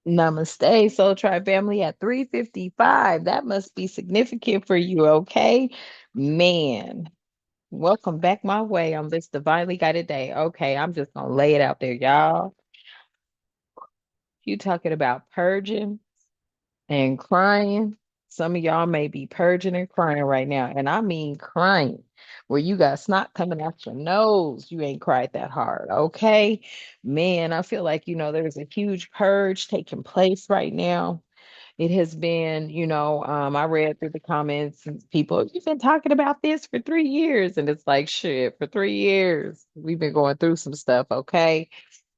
Namaste, Soul Tribe family at 3:55. That must be significant for you, okay? Man, welcome back my way on this divinely guided day. Okay, I'm just gonna lay it out there, y'all. You talking about purging and crying. Some of y'all may be purging and crying right now, and I mean crying, where you got snot coming out your nose. You ain't cried that hard, okay? Man, I feel like, there's a huge purge taking place right now. It has been, I read through the comments and people, you've been talking about this for 3 years. And it's like, shit, for 3 years, we've been going through some stuff, okay?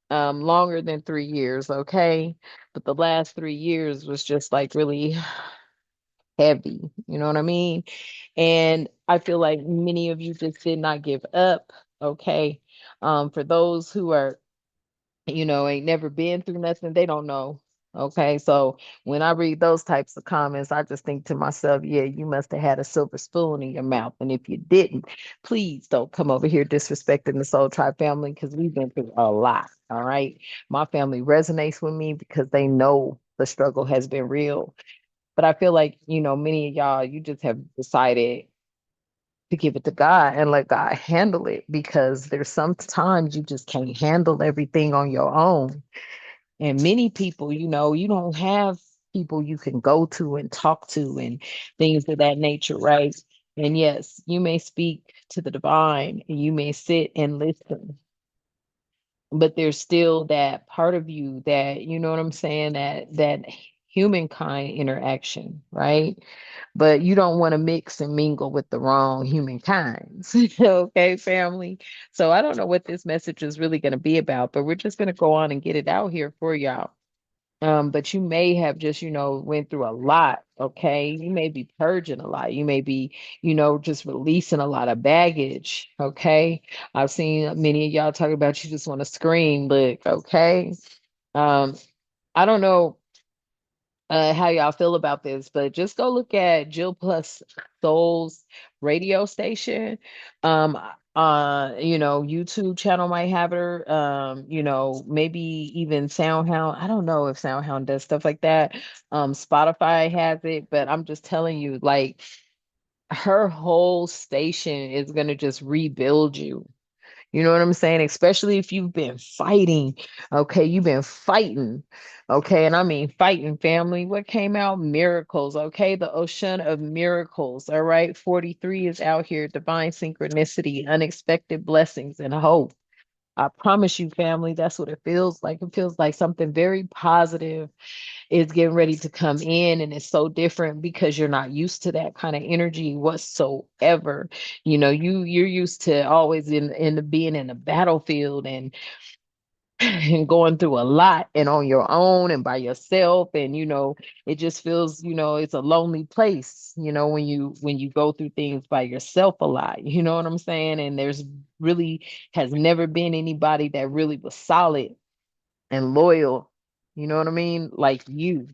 Longer than 3 years, okay? But the last 3 years was just like really heavy, you know what I mean? And I feel like many of you just did not give up, okay? For those who are ain't never been through nothing, they don't know. Okay, so when I read those types of comments, I just think to myself, yeah, you must have had a silver spoon in your mouth. And if you didn't, please don't come over here disrespecting the Soul Tribe family because we've been through a lot. All right. My family resonates with me because they know the struggle has been real. But I feel like, many of y'all, you just have decided to give it to God and let God handle it because there's sometimes you just can't handle everything on your own. And many people, you don't have people you can go to and talk to and things of that nature, right? And yes, you may speak to the divine and you may sit and listen, but there's still that part of you that, you know what I'm saying, that humankind interaction, right? But you don't want to mix and mingle with the wrong humankinds. Okay, family. So I don't know what this message is really going to be about, but we're just going to go on and get it out here for y'all. But you may have just, went through a lot. Okay. You may be purging a lot. You may be, just releasing a lot of baggage. Okay. I've seen many of y'all talk about you just want to scream. Look, okay. Um, I don't know how y'all feel about this, but just go look at Jill Plus Soul's radio station. Um, YouTube channel might have her. Maybe even SoundHound. I don't know if SoundHound does stuff like that. Spotify has it, but I'm just telling you, like her whole station is gonna just rebuild you. You know what I'm saying? Especially if you've been fighting. Okay, you've been fighting. Okay, and I mean fighting, family. What came out? Miracles. Okay, the ocean of miracles. All right, 43 is out here. Divine synchronicity, unexpected blessings, and hope. I promise you, family, that's what it feels like. It feels like something very positive is getting ready to come in, and it's so different because you're not used to that kind of energy whatsoever. You're used to always in the being in the battlefield and and going through a lot and on your own and by yourself, and it just feels, it's a lonely place, when you go through things by yourself a lot. You know what I'm saying? And there's really has never been anybody that really was solid and loyal, you know what I mean, like you.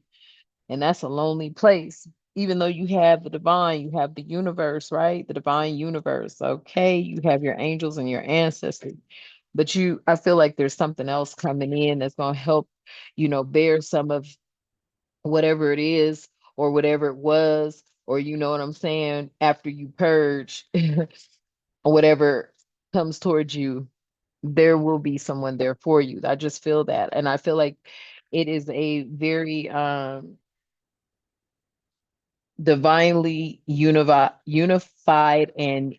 And that's a lonely place. Even though you have the divine, you have the universe, right? The divine universe. Okay. You have your angels and your ancestors. But I feel like there's something else coming in that's going to help, bear some of whatever it is or whatever it was, or you know what I'm saying, after you purge or whatever comes towards you, there will be someone there for you. I just feel that. And I feel like it is a very divinely unified and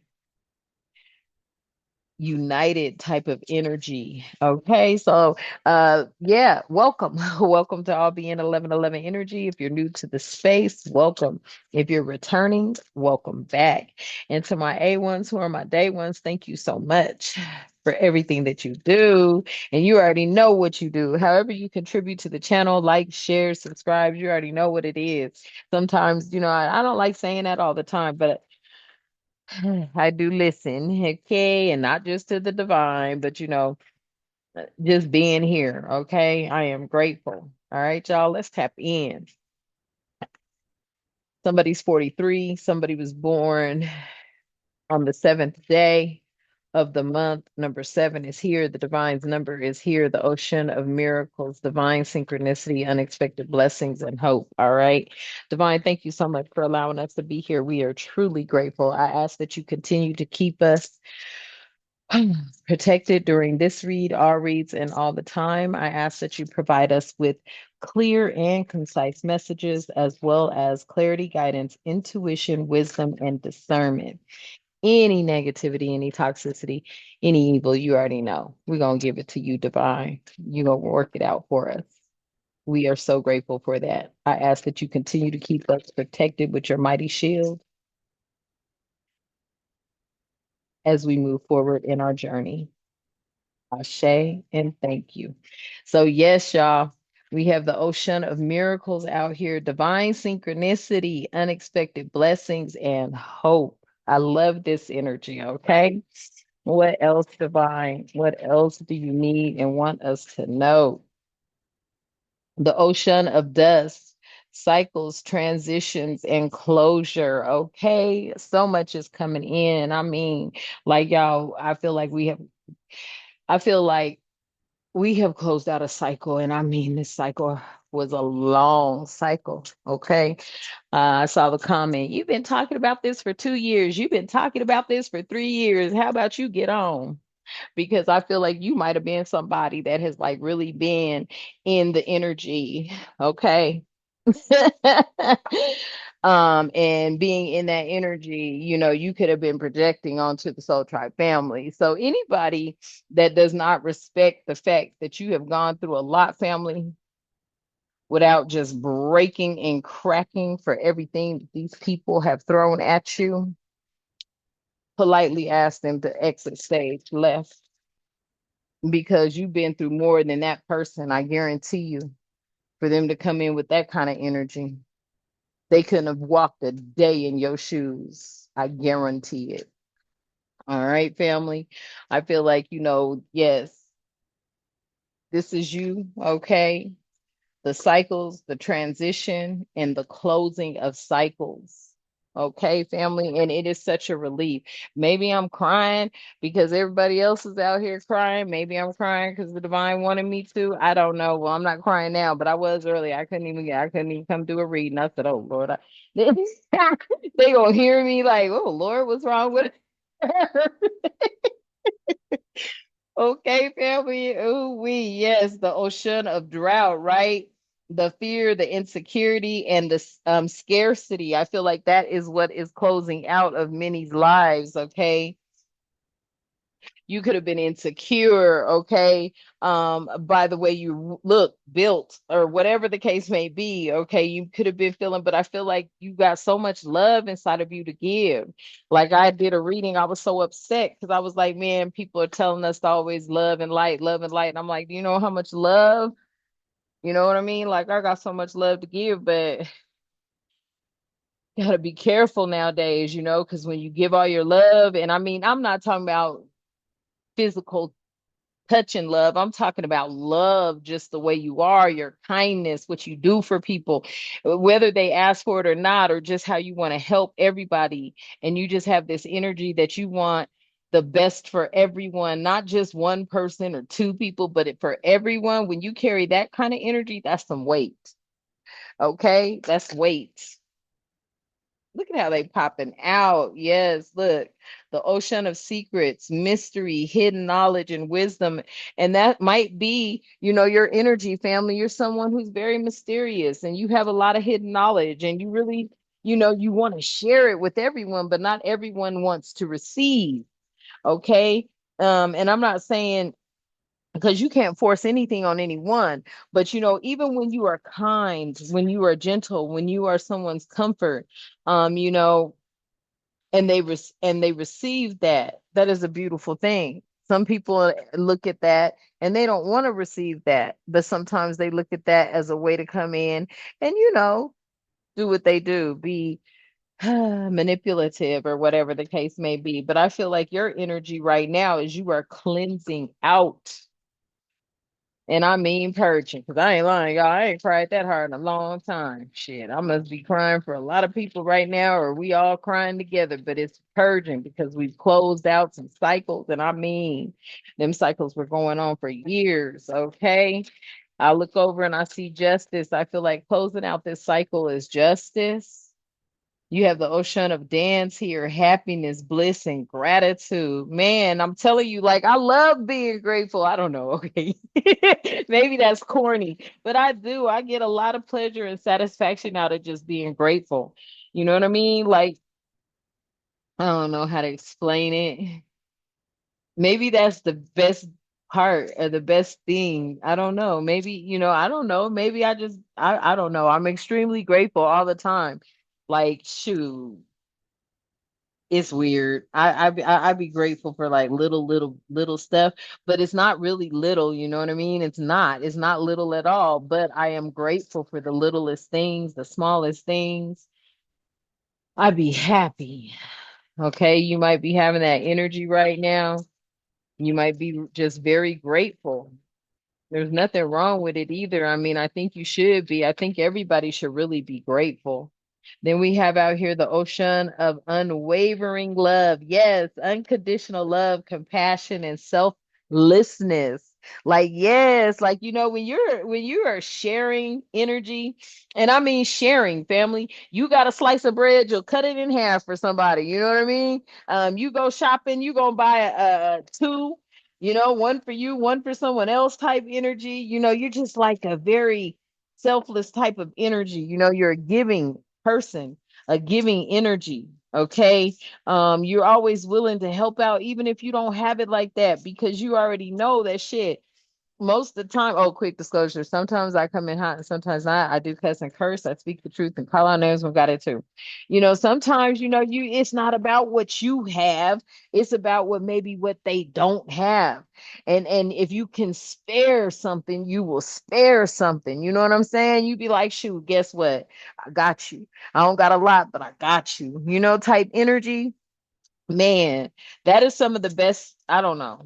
united type of energy. Okay, so yeah, welcome. Welcome to all being 1111 energy. If you're new to the space, welcome. If you're returning, welcome back. And to my A1s who are my day ones, thank you so much for everything that you do. And you already know what you do. However you contribute to the channel, like, share, subscribe, you already know what it is. Sometimes, I don't like saying that all the time, but I do listen, okay, and not just to the divine, but just being here, okay? I am grateful. All right, y'all, let's tap in. Somebody's 43, somebody was born on the seventh day of the month. Number 7 is here. The divine's number is here. The ocean of miracles, divine synchronicity, unexpected blessings, and hope. All right. Divine, thank you so much for allowing us to be here. We are truly grateful. I ask that you continue to keep us protected during this read, all reads, and all the time. I ask that you provide us with clear and concise messages, as well as clarity, guidance, intuition, wisdom, and discernment. Any negativity, any toxicity, any evil, you already know. We're going to give it to you, divine. You're going to work it out for us. We are so grateful for that. I ask that you continue to keep us protected with your mighty shield as we move forward in our journey. Ashe, and thank you. So, yes, y'all, we have the ocean of miracles out here, divine synchronicity, unexpected blessings, and hope. I love this energy, okay? What else, divine? What else do you need and want us to know? The ocean of dust, cycles, transitions, and closure, okay? So much is coming in. I mean, like, y'all, I feel like we have closed out a cycle, and I mean, this cycle was a long cycle. Okay. I saw the comment. You've been talking about this for 2 years. You've been talking about this for 3 years. How about you get on? Because I feel like you might have been somebody that has like really been in the energy. Okay. And being in that energy, you could have been projecting onto the Soul Tribe family. So anybody that does not respect the fact that you have gone through a lot, family, without just breaking and cracking for everything that these people have thrown at you, politely ask them to exit stage left, because you've been through more than that person. I guarantee you, for them to come in with that kind of energy, they couldn't have walked a day in your shoes. I guarantee it. All right, family. I feel like, yes, this is you, okay? The cycles, the transition, and the closing of cycles. Okay, family. And it is such a relief. Maybe I'm crying because everybody else is out here crying. Maybe I'm crying because the divine wanted me to. I don't know. Well, I'm not crying now, but I was earlier. I couldn't even come do a reading. I said, oh Lord, they gonna hear me like, oh Lord, what's wrong with her? Okay, family. Ooh, yes, the ocean of drought, right? The fear, the insecurity, and the scarcity. I feel like that is what is closing out of many's lives. Okay, you could have been insecure, okay, by the way you look, built, or whatever the case may be. Okay, you could have been feeling, but I feel like you got so much love inside of you to give. Like, I did a reading, I was so upset because I was like, man, people are telling us to always love and light, love and light, and I'm like, do you know how much love, you know what I mean? Like, I got so much love to give, but you gotta be careful nowadays, because when you give all your love, and I mean, I'm not talking about physical touch and love. I'm talking about love just the way you are, your kindness, what you do for people, whether they ask for it or not, or just how you want to help everybody. And you just have this energy that you want the best for everyone, not just one person or two people, but for everyone. When you carry that kind of energy, that's some weight. Okay, that's weight. Look at how they popping out. Yes, look. The ocean of secrets, mystery, hidden knowledge, and wisdom. And that might be, your energy, family. You're someone who's very mysterious and you have a lot of hidden knowledge, and you really, you want to share it with everyone, but not everyone wants to receive. Okay. And I'm not saying, because you can't force anything on anyone, but even when you are kind, when you are gentle, when you are someone's comfort, you know and they receive that, that is a beautiful thing. Some people look at that and they don't want to receive that, but sometimes they look at that as a way to come in and do what they do, be manipulative or whatever the case may be. But I feel like your energy right now is you are cleansing out And I mean purging, because I ain't lying, y'all. I ain't cried that hard in a long time. Shit, I must be crying for a lot of people right now, or we all crying together. But it's purging because we've closed out some cycles. And I mean, them cycles were going on for years. Okay. I look over and I see justice. I feel like closing out this cycle is justice. You have the ocean of dance here, happiness, bliss, and gratitude. Man, I'm telling you, like, I love being grateful. I don't know, okay. Maybe that's corny, but I do. I get a lot of pleasure and satisfaction out of just being grateful. You know what I mean? Like, I don't know how to explain it. Maybe that's the best part or the best thing. I don't know. Maybe, I don't know. Maybe I don't know. I'm extremely grateful all the time. Like, shoot. It's weird. I'd be grateful for like little stuff, but it's not really little, you know what I mean? It's not little at all, but I am grateful for the littlest things, the smallest things. I'd be happy. Okay, you might be having that energy right now. You might be just very grateful. There's nothing wrong with it either. I mean, I think you should be. I think everybody should really be grateful. Then we have out here the ocean of unwavering love. Yes, unconditional love, compassion, and selflessness. Like, yes, like when you are sharing energy, and I mean sharing, family, you got a slice of bread, you'll cut it in half for somebody. You know what I mean? You go shopping, you gonna buy two, one for you, one for someone else type energy. You're just like a very selfless type of energy. You're a giving person, a giving energy. Okay. You're always willing to help out, even if you don't have it like that, because you already know that shit most of the time. Oh, quick disclosure, sometimes I come in hot and sometimes not. I do cuss and curse, I speak the truth and call out names when got it too. Sometimes it's not about what you have, it's about what they don't have. And if you can spare something, you will spare something. You know what I'm saying? You be like, shoot, guess what, I got you. I don't got a lot, but I got you, type energy. Man, that is some of the best. I don't know,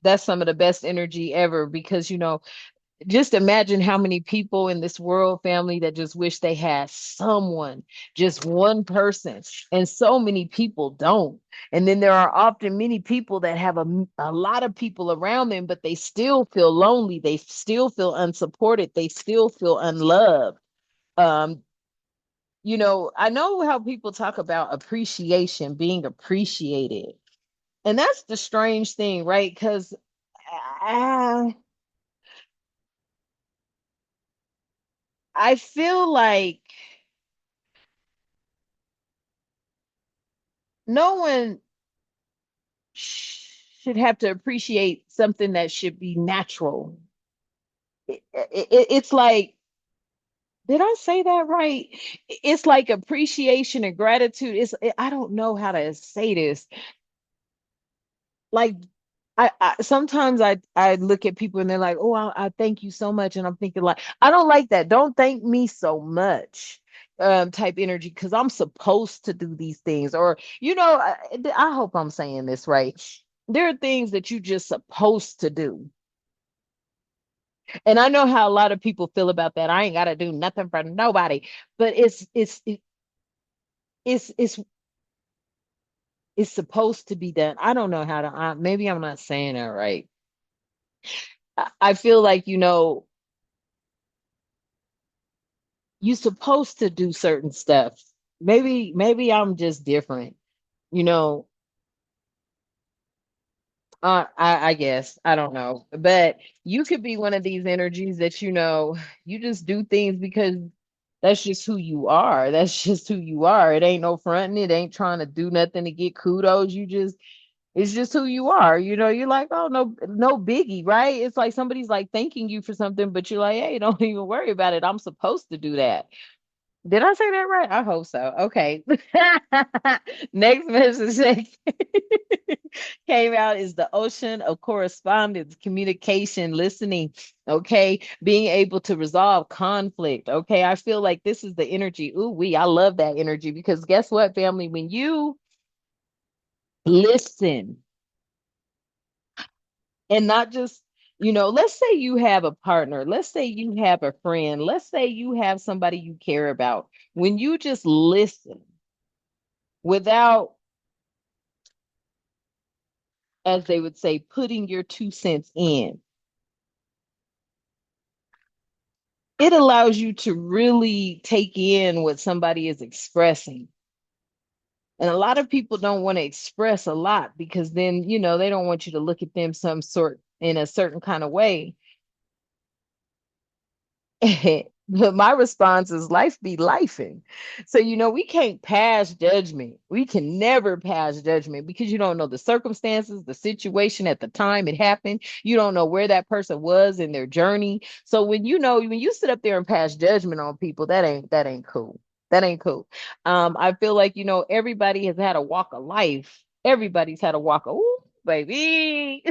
that's some of the best energy ever, because just imagine how many people in this world, family, that just wish they had someone, just one person, and so many people don't. And then there are often many people that have a lot of people around them, but they still feel lonely, they still feel unsupported, they still feel unloved. um I know how people talk about appreciation, being appreciated, and that's the strange thing, right? Because I feel like no one should have to appreciate something that should be natural. It's like, did I say that right? It's like appreciation and gratitude. I don't know how to say this. Like, I sometimes I look at people and they're like, oh, I thank you so much, and I'm thinking like, I don't like that. Don't thank me so much. Type energy, because I'm supposed to do these things, or I hope I'm saying this right. There are things that you just supposed to do, and I know how a lot of people feel about that. I ain't got to do nothing for nobody, but it's it's supposed to be done. I don't know how to. Maybe I'm not saying that right. I feel like you're supposed to do certain stuff. Maybe I'm just different. You know, I guess I don't know, but you could be one of these energies that you just do things because that's just who you are. That's just who you are. It ain't no fronting. It ain't trying to do nothing to get kudos. It's just who you are. You're like, oh, no, no biggie, right? It's like somebody's like thanking you for something, but you're like, hey, don't even worry about it. I'm supposed to do that. Did I say that right? I hope so. Okay. Next message that came out is the ocean of correspondence, communication, listening. Okay. Being able to resolve conflict. Okay. I feel like this is the energy. Ooh, I love that energy, because guess what, family? When you listen, and not just Let's say you have a partner, let's say you have a friend, let's say you have somebody you care about. When you just listen without, as they would say, putting your 2 cents in, it allows you to really take in what somebody is expressing. And a lot of people don't want to express a lot because then, they don't want you to look at them some sort in a certain kind of way. But my response is life be lifing. So, we can't pass judgment. We can never pass judgment because you don't know the circumstances, the situation at the time it happened. You don't know where that person was in their journey. So when you sit up there and pass judgment on people, that ain't cool. That ain't cool. I feel like, everybody has had a walk of life. Everybody's had a walk of, ooh, baby.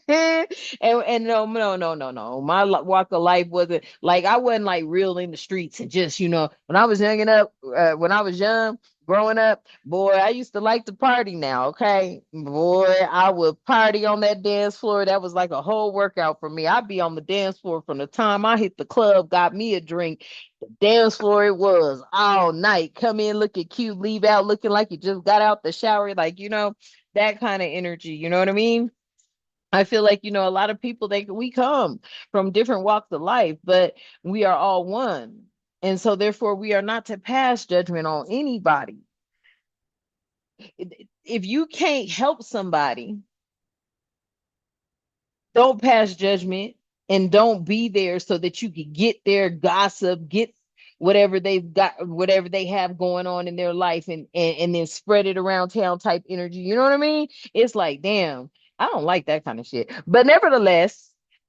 And no, no, no, no, no. My walk of life wasn't like I wasn't like real in the streets and just, when I was when I was young, growing up, boy, I used to like to party now, okay? Boy, I would party on that dance floor. That was like a whole workout for me. I'd be on the dance floor from the time I hit the club, got me a drink. The dance floor it was all night. Come in looking cute, leave out looking like you just got out the shower, like, that kind of energy. You know what I mean? I feel like, a lot of people we come from different walks of life, but we are all one. And so therefore we are not to pass judgment on anybody. If you can't help somebody, don't pass judgment and don't be there so that you can get their gossip, get whatever they've got, whatever they have going on in their life, and then spread it around town type energy. You know what I mean? It's like, damn, I don't like that kind of shit. But nevertheless,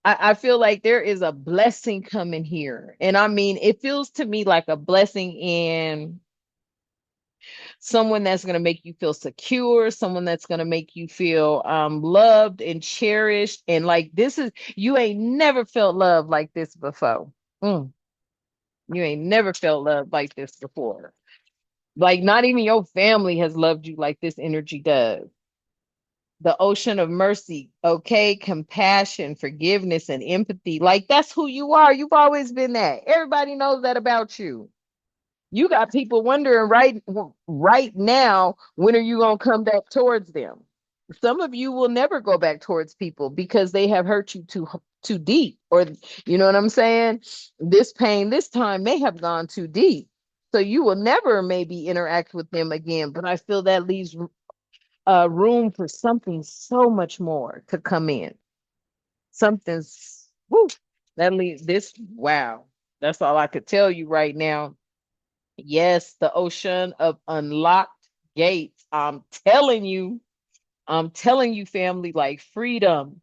I feel like there is a blessing coming here. And I mean, it feels to me like a blessing in someone that's going to make you feel secure, someone that's going to make you feel loved and cherished. And like, you ain't never felt love like this before. Mm, you ain't never felt love like this before. Like, not even your family has loved you like this energy does. The ocean of mercy, okay, compassion, forgiveness, and empathy. Like, that's who you are. You've always been that. Everybody knows that about you. You got people wondering right now, when are you going to come back towards them? Some of you will never go back towards people because they have hurt you too deep, or you know what I'm saying? This pain this time may have gone too deep. So you will never maybe interact with them again, but I feel that leaves room for something so much more to come in. Something's woo, that leaves this wow. That's all I could tell you right now. Yes, the ocean of unlocked gates. I'm telling you, family, like freedom,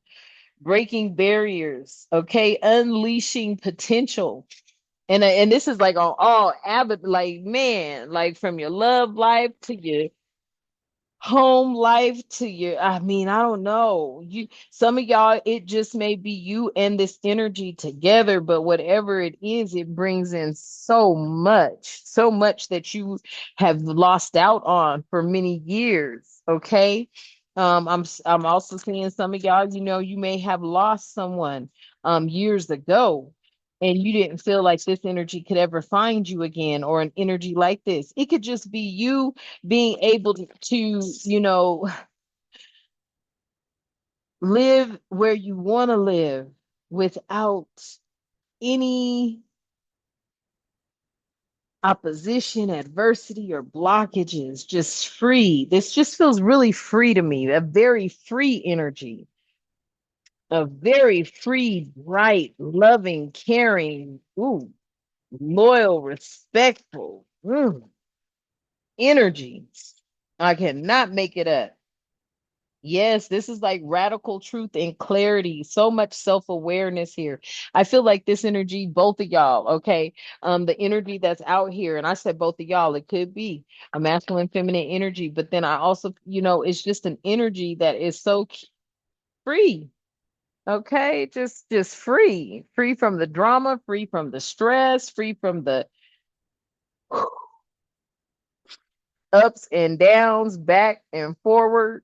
breaking barriers, okay, unleashing potential. And this is like on all avid, like man, like from your love life to your home life to your, I mean, I don't know, some of y'all, it just may be you and this energy together, but whatever it is, it brings in so much that you have lost out on for many years. Okay. I'm also seeing some of y'all, you may have lost someone years ago, and you didn't feel like this energy could ever find you again, or an energy like this. It could just be you being able to live where you want to live without any opposition, adversity, or blockages, just free. This just feels really free to me, a very free energy, a very free, bright, loving, caring, ooh, loyal, respectful energy. I cannot make it up. Yes, this is like radical truth and clarity. So much self-awareness here. I feel like this energy, both of y'all, okay? The energy that's out here, and I said both of y'all, it could be a masculine, feminine energy, but then I also, it's just an energy that is so free. Okay, just free. Free from the drama, free from the stress, free from the ups and downs, back and forward.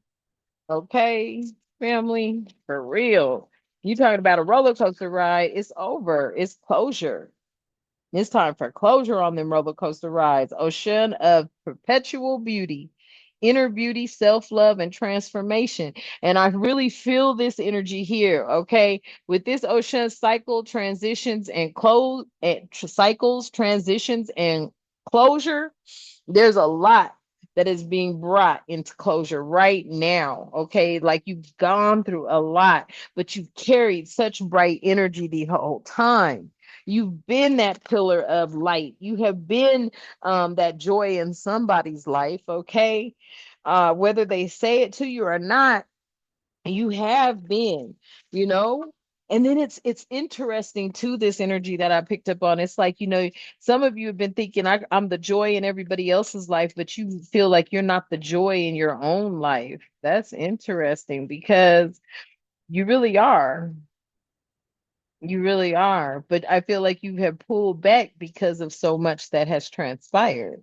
Okay, family, for real. You talking about a roller coaster ride? It's over. It's closure. It's time for closure on them roller coaster rides. Ocean of perpetual beauty, inner beauty, self love, and transformation. And I really feel this energy here. Okay. With this ocean cycle, transitions, and close, and cycles, transitions, and closure, there's a lot that is being brought into closure right now. Okay. Like you've gone through a lot, but you've carried such bright energy the whole time. You've been that pillar of light. You have been that joy in somebody's life. Okay. Whether they say it to you or not, you have been, you know. And then it's interesting too, this energy that I picked up on. It's like, some of you have been thinking I'm the joy in everybody else's life, but you feel like you're not the joy in your own life. That's interesting because you really are. You really are. But I feel like you have pulled back because of so much that has transpired.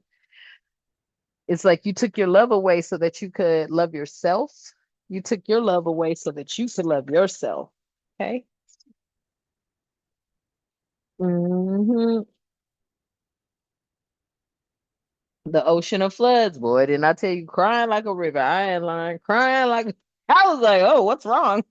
It's like you took your love away so that you could love yourself. You took your love away so that you could love yourself. Okay. Hmm. The ocean of floods, boy. Didn't I tell you, crying like a river? I ain't lying, crying like I was like, oh, what's wrong?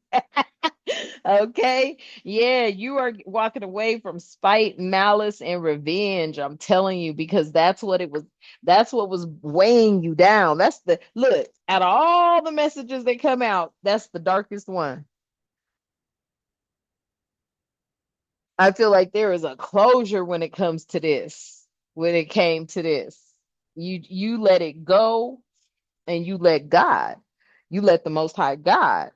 Okay. Yeah, you are walking away from spite, malice, and revenge. I'm telling you, because that's what it was. That's what was weighing you down. That's the look, out of all the messages that come out, that's the darkest one. I feel like there is a closure when it comes to this. When it came to this, you let it go and you let God, you let the Most High God,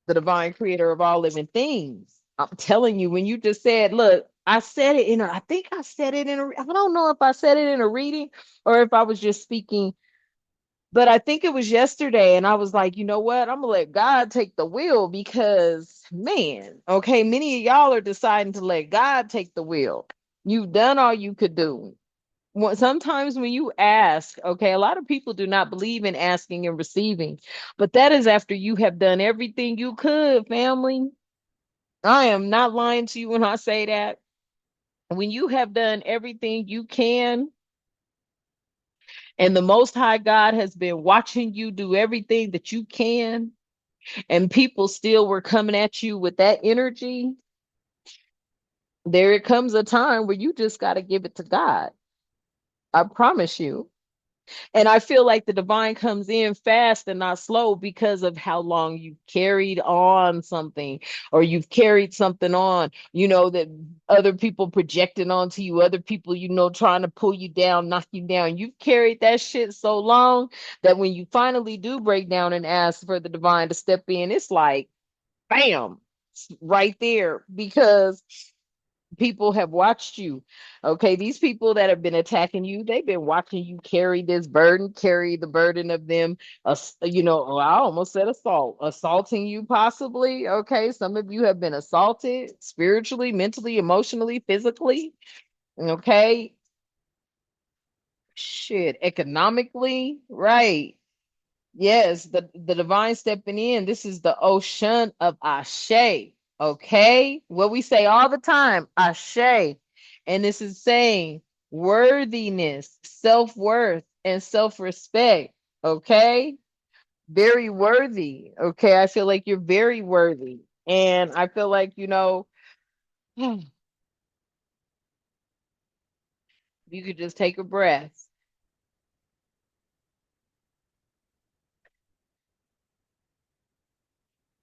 the divine creator of all living things. I'm telling you, when you just said, look, I said it in a, I think I said it in a, I don't know if I said it in a reading or if I was just speaking, but I think it was yesterday. And I was like, you know what? I'm gonna let God take the wheel because, man, okay, many of y'all are deciding to let God take the wheel. You've done all you could do. Sometimes when you ask, okay, a lot of people do not believe in asking and receiving, but that is after you have done everything you could, family. I am not lying to you when I say that. When you have done everything you can, and the Most High God has been watching you do everything that you can, and people still were coming at you with that energy, there comes a time where you just got to give it to God. I promise you. And I feel like the divine comes in fast and not slow because of how long you've carried on something or you've carried something on, that other people projected onto you, other people, trying to pull you down, knock you down. You've carried that shit so long that when you finally do break down and ask for the divine to step in, it's like, bam, right there because people have watched you. Okay, these people that have been attacking you, they've been watching you carry this burden, carry the burden of them, oh, I almost said assaulting you possibly. Okay, some of you have been assaulted spiritually, mentally, emotionally, physically. Okay, shit, economically, right? Yes, the divine stepping in. This is the ocean of Ashe. Okay, what we say all the time, Ashe, and this is saying worthiness, self-worth, and self-respect. Okay, very worthy. Okay, I feel like you're very worthy, and I feel like you could just take a breath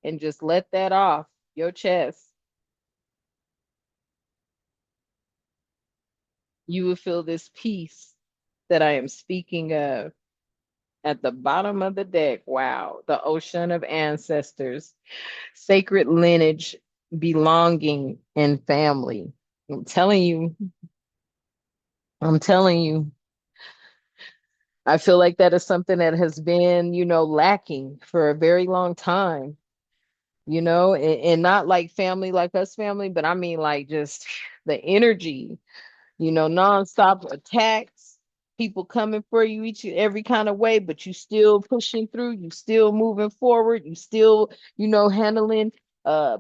and just let that off your chest. You will feel this peace that I am speaking of. At the bottom of the deck, wow, the ocean of ancestors, sacred lineage, belonging, and family. I'm telling you, I'm telling you, I feel like that is something that has been, lacking for a very long time, and not like family, like us family, but I mean like just the energy, nonstop attacks, people coming for you each and every kind of way, but you still pushing through, you still moving forward, you still, handling.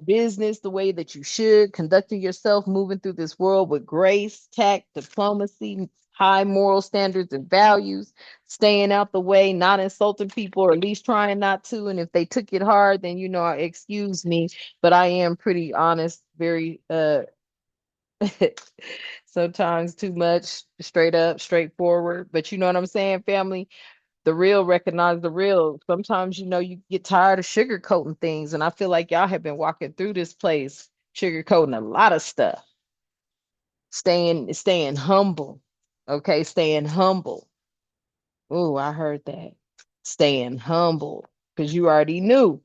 business the way that you should, conducting yourself, moving through this world with grace, tact, diplomacy, high moral standards and values, staying out the way, not insulting people, or at least trying not to. And if they took it hard, then excuse me, but I am pretty honest, very sometimes too much, straight up, straightforward. But you know what I'm saying, family? The real recognize the real. Sometimes, you get tired of sugarcoating things. And I feel like y'all have been walking through this place, sugarcoating a lot of stuff, staying humble. Okay, staying humble. Oh, I heard that. Staying humble. Because you already knew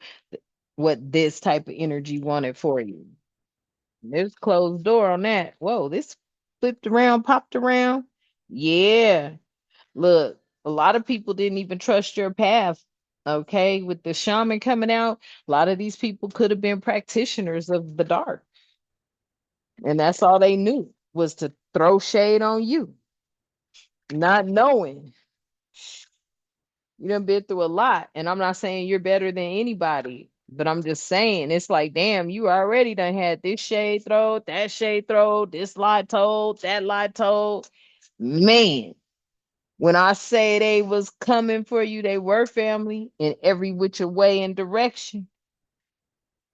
what this type of energy wanted for you. There's closed door on that. Whoa, this flipped around, popped around. Yeah. Look, a lot of people didn't even trust your path. Okay, with the shaman coming out, a lot of these people could have been practitioners of the dark, and that's all they knew was to throw shade on you, not knowing you done been through a lot. And I'm not saying you're better than anybody, but I'm just saying it's like, damn, you already done had this shade thrown, that shade thrown, this lie told, that lie told. Man, when I say they was coming for you, they were family in every which way and direction.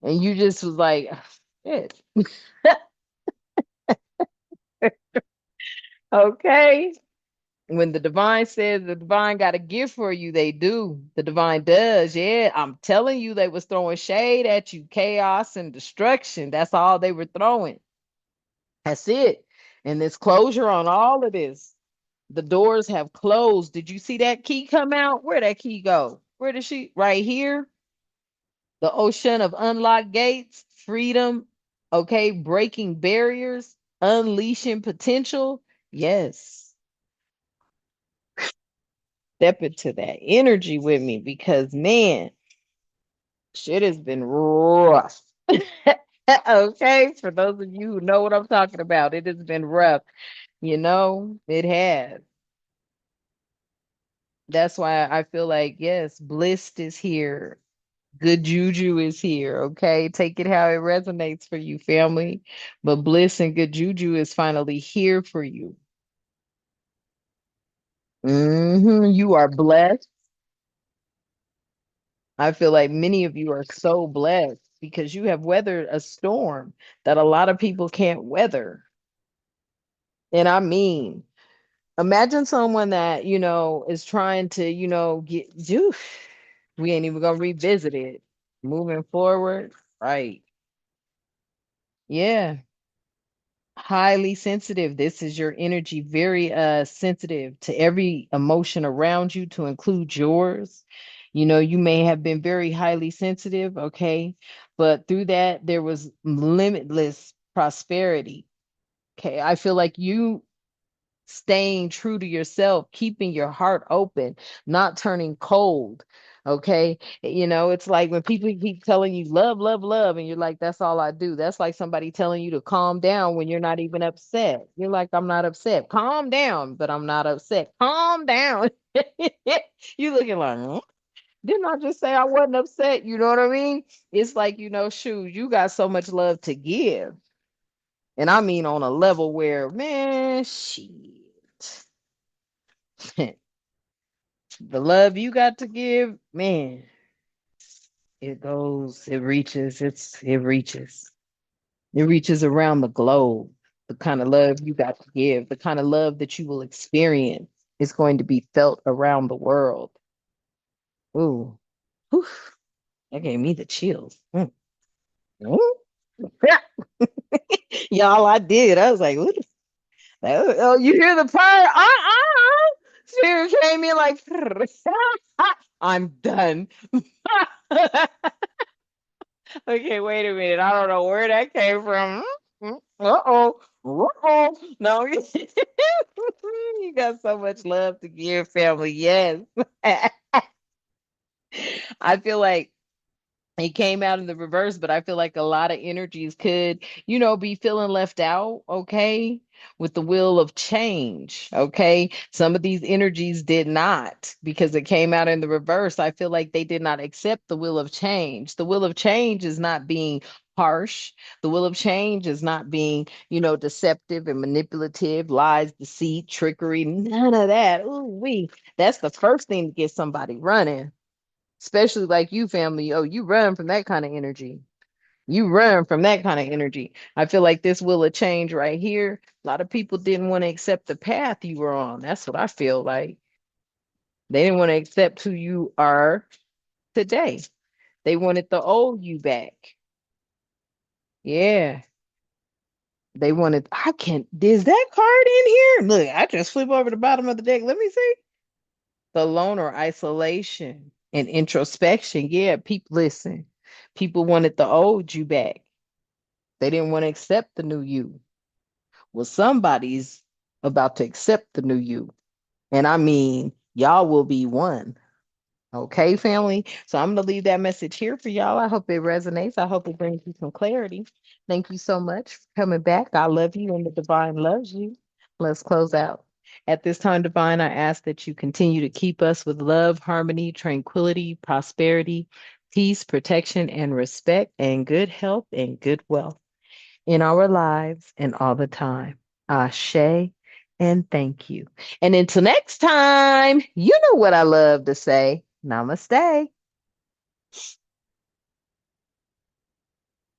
And you just was like, shit. Okay. When the divine says the divine got a gift for you, they do. The divine does. Yeah. I'm telling you, they was throwing shade at you, chaos and destruction. That's all they were throwing. That's it. And there's closure on all of this. The doors have closed. Did you see that key come out? Where'd that key go? Where did she? Right here. The ocean of unlocked gates, freedom, okay, breaking barriers, unleashing potential. Yes, step into that energy with me because, man, shit has been rough. Okay, for those of you who know what I'm talking about, it has been rough. It has. That's why I feel like, yes, bliss is here. Good juju is here, okay? Take it how it resonates for you, family. But bliss and good juju is finally here for you. You are blessed. I feel like many of you are so blessed because you have weathered a storm that a lot of people can't weather. And I mean, imagine someone that, is trying to, get you. We ain't even gonna revisit it. Moving forward, right. Yeah. Highly sensitive. This is your energy, very sensitive to every emotion around you, to include yours. You may have been very highly sensitive, okay? But through that, there was limitless prosperity. Okay. I feel like you staying true to yourself, keeping your heart open, not turning cold. Okay. It's like when people keep telling you love, love, love, and you're like, that's all I do. That's like somebody telling you to calm down when you're not even upset. You're like, I'm not upset. Calm down, but I'm not upset. Calm down. You looking like, "Hmm? Didn't I just say I wasn't upset?" You know what I mean? It's like, shoot, you got so much love to give. And I mean on a level where, man, shit. The love you got to give, man, it goes, it reaches, it reaches around the globe. The kind of love you got to give, the kind of love that you will experience is going to be felt around the world. Ooh, whew, that gave me the chills. Mm. Y'all, I did. I was like, what oh, you hear the fire? Spirit came in like, I'm done. Okay, wait a minute. I don't know where that came from. Uh-oh. Uh-oh. No, you got so much love to give, family. Yes. I feel like It came out in the reverse, but I feel like a lot of energies could, be feeling left out, okay, with the will of change, okay? Some of these energies did not because it came out in the reverse. I feel like they did not accept the will of change. The will of change is not being harsh. The will of change is not being, deceptive and manipulative, lies, deceit, trickery, none of that. Ooh, that's the first thing to get somebody running, especially like you, family. Oh, you run from that kind of energy. You run from that kind of energy. I feel like this will of change right here. A lot of people didn't want to accept the path you were on. That's what I feel like. They didn't want to accept who you are today. They wanted the old you back. Yeah. They wanted, I can't, is that card in here? Look, I just flip over the bottom of the deck. Let me see. The loner, isolation, and introspection. Yeah, people, listen. People wanted the old you back. They didn't want to accept the new you. Well, somebody's about to accept the new you. And I mean, y'all will be one. Okay, family. So I'm going to leave that message here for y'all. I hope it resonates. I hope it brings you some clarity. Thank you so much for coming back. I love you and the divine loves you. Let's close out. At this time, divine, I ask that you continue to keep us with love, harmony, tranquility, prosperity, peace, protection, and respect, and good health and good wealth in our lives and all the time. Ashe and thank you. And until next time, you know what I love to say. Namaste.